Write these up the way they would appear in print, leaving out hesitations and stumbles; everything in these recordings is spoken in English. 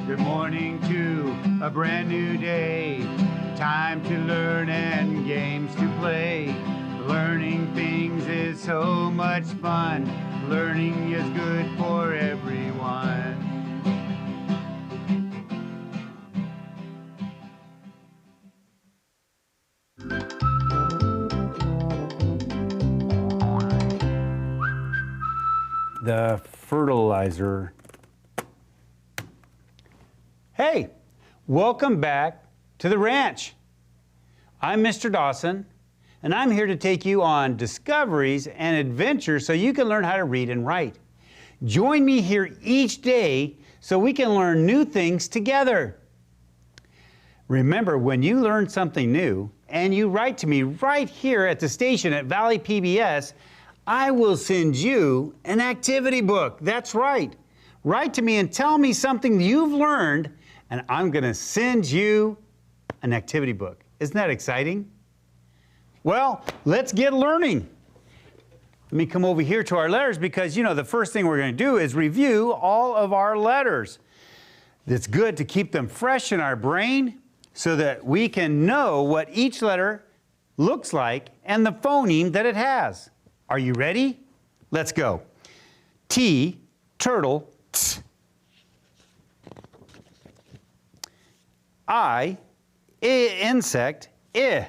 Good morning to a brand new day. Time to learn and games to play. Learning things is so much fun. Learning is good for everyone. The fertilizer. Hey, welcome back to the ranch. I'm Mr. Dawson, and I'm here to take you on discoveries and adventures so you can learn how to read and write. Join me here each day so we can learn new things together. Remember, when you learn something new and you write to me right here at the station at Valley PBS, I will send you an activity book. That's right. Write to me and tell me something you've learned, and I'm going to send you an activity book. Isn't that exciting? Well, let's get learning. Let me come over here to our letters because, you know, the first thing we're going to do is review all of our letters. It's good to keep them fresh in our brain so that we can know what each letter looks like and the phoneme that it has. Are you ready? Let's go. T, turtle, t. I, insect, I.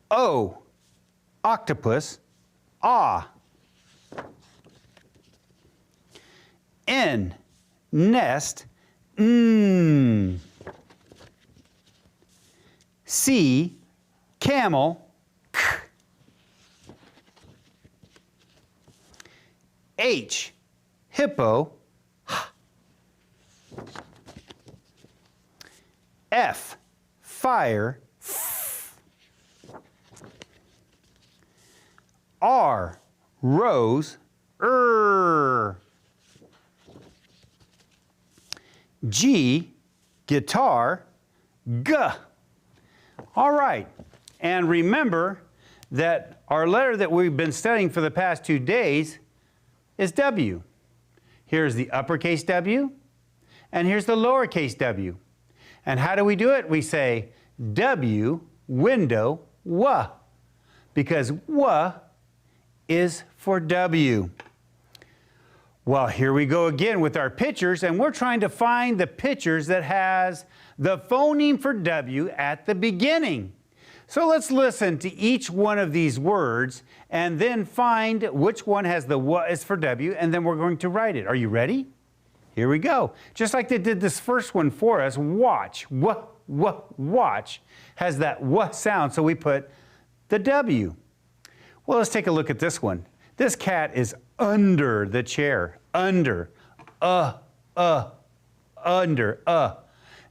O, octopus, ah. N, nest, n. C, camel, k. H, hippo, h. F, fire, f. R, rose, G, guitar, g. All right, and remember that our letter that we've been studying for the past 2 days is W. Here's the uppercase W, and here's the lowercase w. And how do we do it? We say W, window, W, because W is for W. Well, here we go again with our pictures, and we're trying to find the pictures that has the phoneme for W at the beginning. So let's listen to each one of these words and then find which one has the W is for W, and then we're going to write it. Are you ready? Here we go. Just like they did this first one for us, watch, watch, has that W sound, so we put the W. Well, let's take a look at this one. This cat is under the chair, under, under,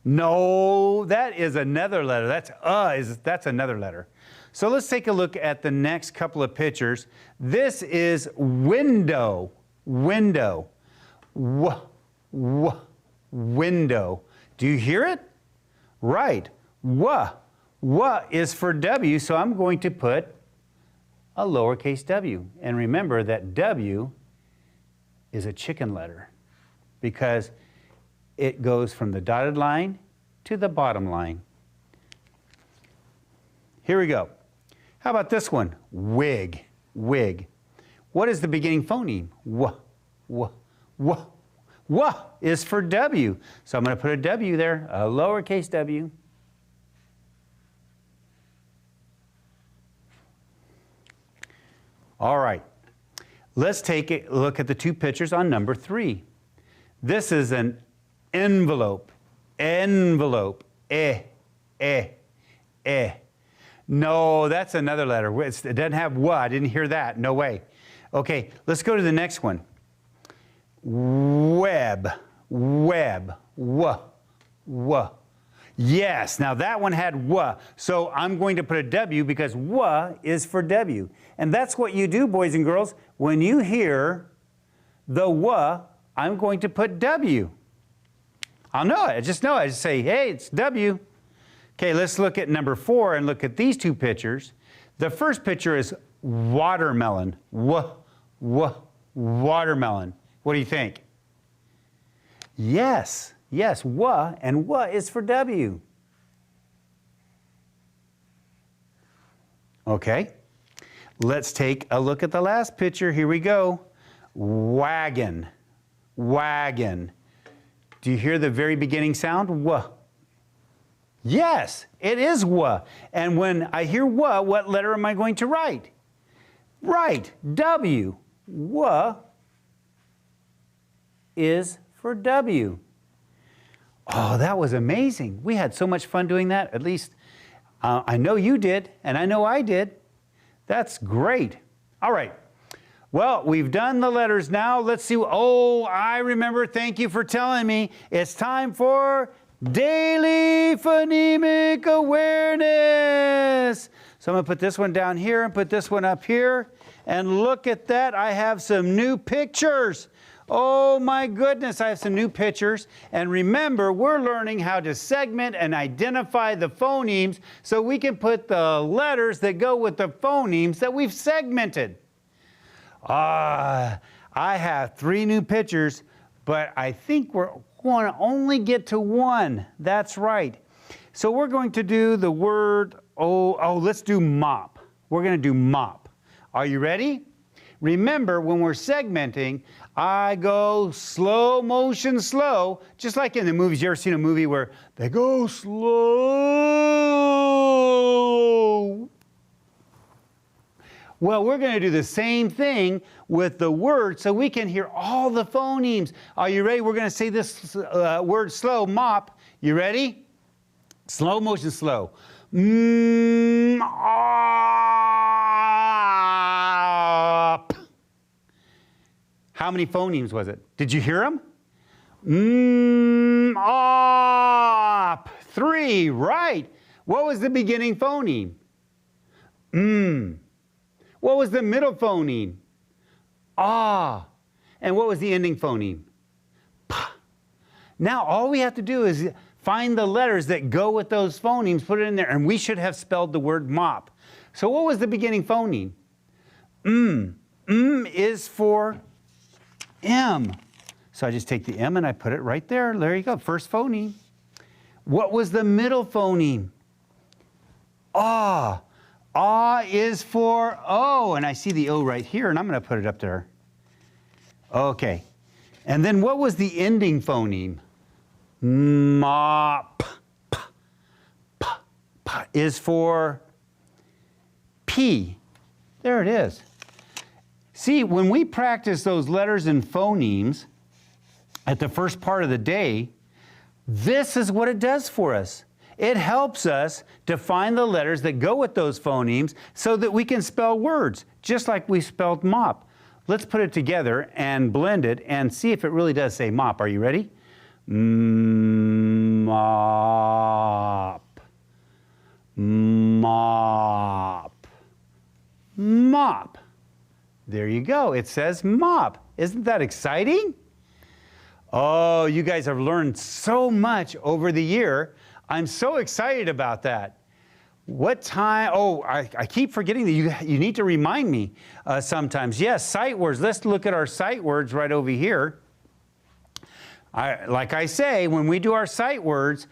No, that is another letter. That's another letter. So let's take a look at the next couple of pictures. This is window, window, window. Do you hear it? Right. W is for W, so I'm going to put a lowercase w. And remember that W is a chicken letter because it goes from the dotted line to the bottom line. Here we go. How about this one? Wig, wig. What is the beginning phoneme? W is for W. So I'm going to put a W there, a lowercase w. All right, let's take a look at the two pictures on number 3. This is an envelope, envelope, No, that's another letter. It doesn't have W, I didn't hear that, no way. Okay, let's go to the next one. Web, web, W. Yes, now that one had W, so I'm going to put a W because W is for W. And that's what you do, boys and girls. When you hear the W, I'm going to put W. I'll know it, I just know it. I just say, hey, it's W. Okay, let's look at number 4 and look at these two pictures. The first picture is watermelon, watermelon. What do you think? Yes, yes, wa, and wa is for W. Okay, let's take a look at the last picture. Here we go. Wagon, wagon. Do you hear the very beginning sound? Wa. Yes, it is wa. And when I hear wa, what letter am I going to write? Right, W. Wa is for W. Oh, that was amazing. We had so much fun doing that. At least I know you did, and I know I did. That's great. All right. Well, we've done the letters now. Let's see. Oh, I remember. Thank you for telling me. It's time for Daily Phonemic Awareness. So I'm going to put this one down here and put this one up here. And look at that. I have some new pictures. Oh my goodness, I have some new pictures. And remember, we're learning how to segment and identify the phonemes so we can put the letters that go with the phonemes that we've segmented. I have 3 new pictures, but I think we're going to only get to 1. That's right. So we're going to do the word, let's do mop. We're going to do mop. Are you ready? Remember, when we're segmenting, I go slow motion slow, just like in the movies. You ever seen a movie where they go slow? Well, we're going to do the same thing with the word so we can hear all the phonemes. Are you ready? We're going to say this word slow, mop. You ready? Slow motion slow. Mop. How many phonemes was it? Did you hear them? Mop. 3, right. What was the beginning phoneme? What was the middle phoneme? Ah. And what was the ending phoneme? Pa. Now all we have to do is find the letters that go with those phonemes, put it in there, and we should have spelled the word mop. So what was the beginning phoneme? Is for M. So I just take the M and I put it right there. There you go, first phoneme. What was the middle phoneme? Ah. Ah is for O, and I see the O right here, and I'm going to put it up there. Okay. And then what was the ending phoneme? Mop. P, p, p is for P. There it is. See, when we practice those letters and phonemes at the first part of the day, this is what it does for us. It helps us to find the letters that go with those phonemes so that we can spell words, just like we spelled mop. Let's put it together and blend it and see if it really does say mop. Are you ready? Mop. Mop. Mop. There you go. It says mop. Isn't that exciting? Oh, you guys have learned so much over the year. I'm so excited about that. What time? Oh, I keep forgetting that you need to remind me sometimes. Yes, sight words. Let's look at our sight words right over here. Like I say, when we do our sight words,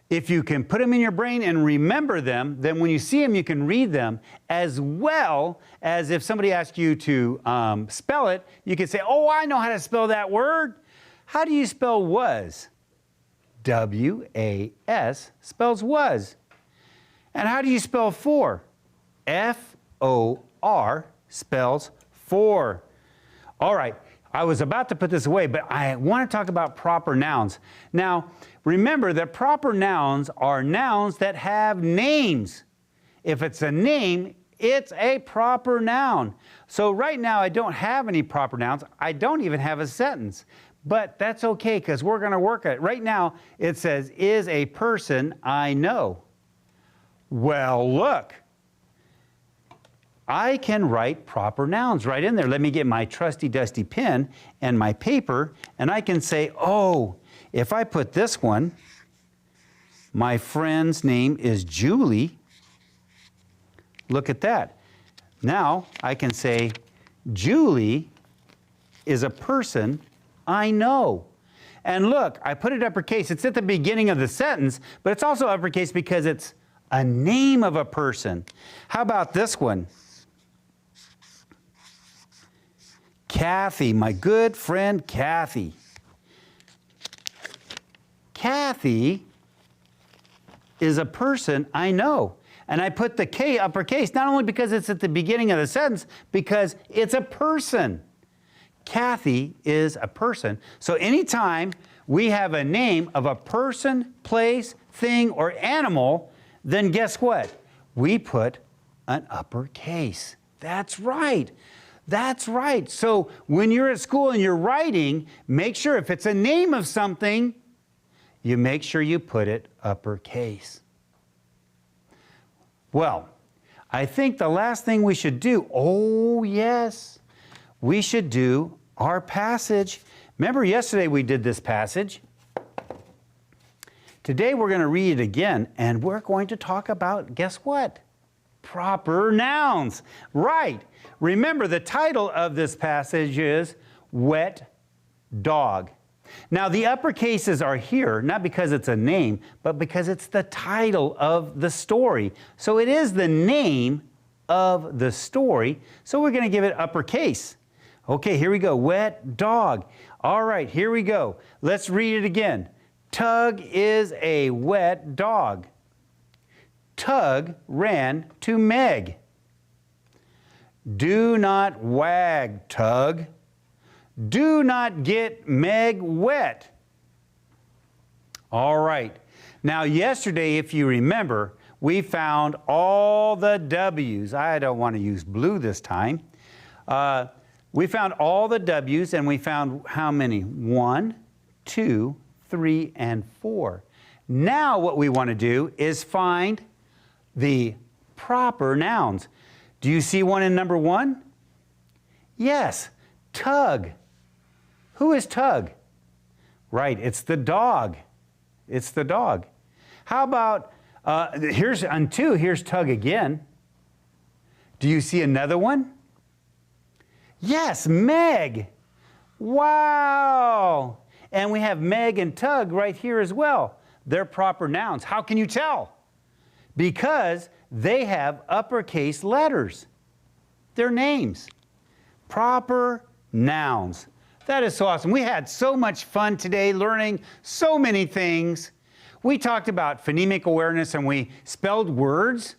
if you can put them in your brain and remember them, then when you see them, you can read them, as well as if somebody asks you to spell it, you can say, oh, I know how to spell that word. How do you spell was? W-A-S spells was. And how do you spell for? F-O-R spells for. All right, I was about to put this away, but I want to talk about proper nouns. Now, remember that proper nouns are nouns that have names. If it's a name, it's a proper noun. So right now, I don't have any proper nouns. I don't even have a sentence. But that's okay, because we're going to work at it. Right now, it says, is a person I know. Well, look. I can write proper nouns right in there. Let me get my trusty dusty pen and my paper, and I can say, oh, if I put this one, my friend's name is Julie. Look at that. Now, I can say, Julie is a person I know. And look, I put it uppercase. It's at the beginning of the sentence, but it's also uppercase because it's a name of a person. How about this one? Kathy, my good friend Kathy. Kathy is a person I know. And I put the K uppercase, not only because it's at the beginning of the sentence, because it's a person. Kathy is a person. So anytime we have a name of a person, place, thing, or animal, then guess what? We put an uppercase. That's right. That's right. So when you're at school and you're writing, make sure if it's a name of something, you make sure you put it uppercase. Well, I think the last thing we should do, oh yes, we should do our passage. Remember yesterday we did this passage. Today we're going to read it again, and we're going to talk about, guess what? Proper nouns. Right. Remember, the title of this passage is Wet Dog. Now, the uppercases are here, not because it's a name, but because it's the title of the story. So it is the name of the story, so we're going to give it uppercase. Okay, here we go. Wet dog. All right, here we go. Let's read it again. Tug is a wet dog. Tug ran to Meg. Do not wag, Tug. Do not get Meg wet. All right. Now, yesterday, if you remember, we found all the W's. I don't want to use blue this time. We found all the W's, and we found how many? 1, 2, 3, and 4. Now what we want to do is find the proper nouns. Do you see one in number 1? Yes, Tug. Who is Tug? Right, it's the dog. It's the dog. How about, here's on 2, here's Tug again. Do you see another one? Yes, Meg. Wow. And we have Meg and Tug right here as well. They're proper nouns. How can you tell? Because they have uppercase letters. They're names. Proper nouns. That is so awesome. We had so much fun today learning so many things. We talked about phonemic awareness and we spelled words.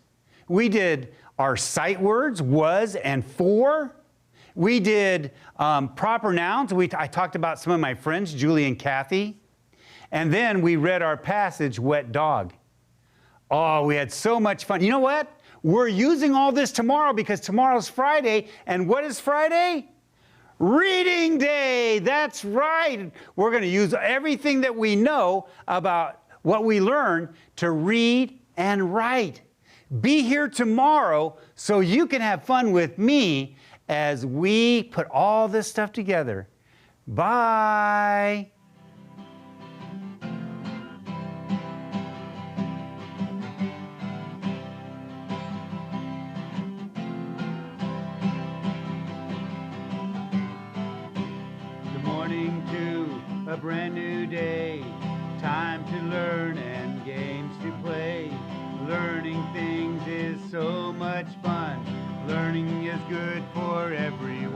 We did our sight words, was and for. We did proper nouns. I talked about some of my friends, Julie and Kathy. And then we read our passage, Wet Dog. Oh, we had so much fun. You know what? We're using all this tomorrow because tomorrow's Friday. And what is Friday? Reading Day. That's right. We're going to use everything that we know about what we learn to read and write. Be here tomorrow so you can have fun with me as we put all this stuff together. Bye. Good morning to a brand new day. Time to learn and games to play. Learning things is so much fun. Learning is good for everyone.